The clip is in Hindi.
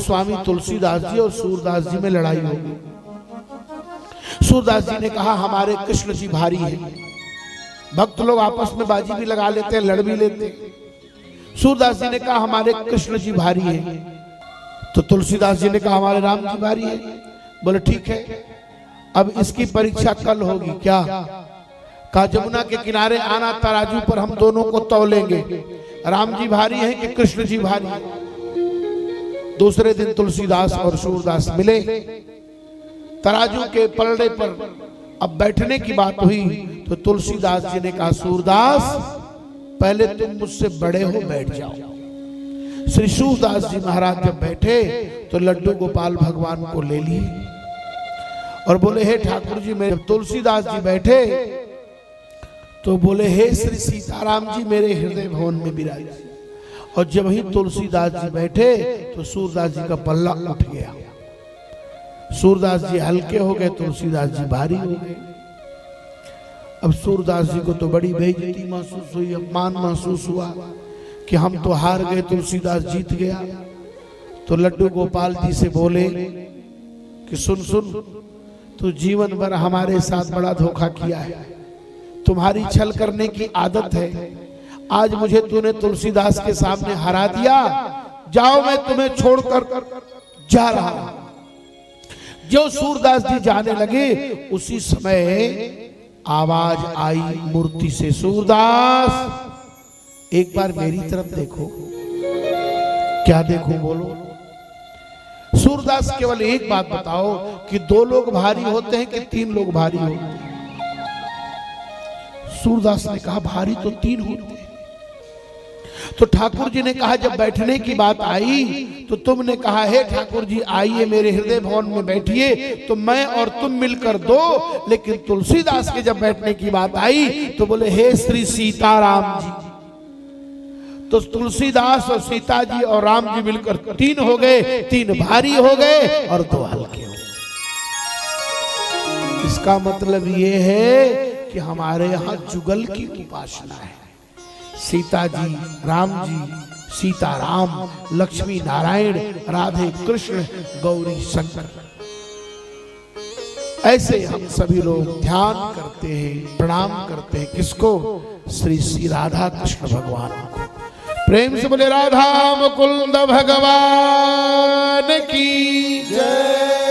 स्वामी तुलसीदास जी और सूरदास जी में लड़ाई होगी। सूरदास जी ने कहा हमारे कृष्ण जी भारी हैं। भक्त लोग आपस में बाजी भी लगा लेते हैं, लड़ भी लेते हैं। सूरदास जी ने कहा हमारे कृष्ण जी भारी हैं। तो तुलसीदास जी ने कहा हमारे राम जी भारी हैं। बोले ठीक है, अब इसकी परीक्षा कल होगी। क्या? कहा जमुना के किनारे आना, तराजू पर हम दोनों को तौलेंगे, राम जी भारी हैं कि कृष्ण जी भारी हैं। दूसरे दिन तुलसीदास और सूरदास मिले, तराजू के पलड़े पर अब बैठने की बात हुई। तो तुलसीदास जी ने कहा सूरदास पहले तुम मुझसे बड़े हो, बैठ जाओ। श्री सूरदास जी महाराज जब बैठे तो लड्डू गोपाल भगवान को ले लिए और बोले हे ठाकुर जी मेरे। तुलसीदास जी बैठे तो बोले हे श्री सीताराम जी मेरे हृदय भवन में विराजिए। और जब ही तुलसीदास जी बैठे तो सूरदास जी का पल्ला उठ गया। सूरदास जी हल्के हो गए, तुलसीदास जी भारी हो गए। अब सूरदास जी को तो बड़ी बेइज्जती महसूस हुई, अपमान महसूस हुआ कि हम तो हार गए, तुलसीदास जीत गया। तो लड्डू गोपाल जी से बोले कि सुन सुन, तू जीवन भर हमारे साथ बड़ा धोखा किया है, तुम्हारी छल करने की आदत है। आज मुझे तूने तुलसीदास के सामने हरा दिया, जाओ मैं तुम्हें छोड़कर जा रहा हूं। जो सूरदास जी जाने लगे उसी समय आवाज आई मूर्ति से, सूरदास एक बार मेरी तरफ देखो। क्या देखूं बोलो? सूरदास केवल एक बात बताओ कि दो लोग भारी होते हैं कि तीन लोग भारी होते हैं? सूरदास ने कहा भारी तो तीन होते हैं। तो ठाकुर जी ने कहा जब बैठने की बात आई तो तुमने कहा हे ठाकुर जी आइए मेरे हृदय भवन में बैठिए, तो मैं और तुम मिलकर दो। लेकिन तुलसीदास के जब बैठने की बात आई तो बोले हे श्री सीताराम जी। तो तुलसीदास और सीता जी और राम जी मिलकर तीन हो गए, तीन भारी हो गए और दो हल्के हो गए। इसका मतलब ये है कि हमारे यहाँ जुगल की उपासना है। सीता जी, राम जी, सीताराम, लक्ष्मी नारायण, राधे कृष्ण, गौरी शंकर, ऐसे हम सभी लोग ध्यान करते हैं, प्रणाम करते हैं। किसको? श्री श्री राधा कृष्ण भगवान को। प्रेम से बोले राधा मुकुंद भगवान की जय।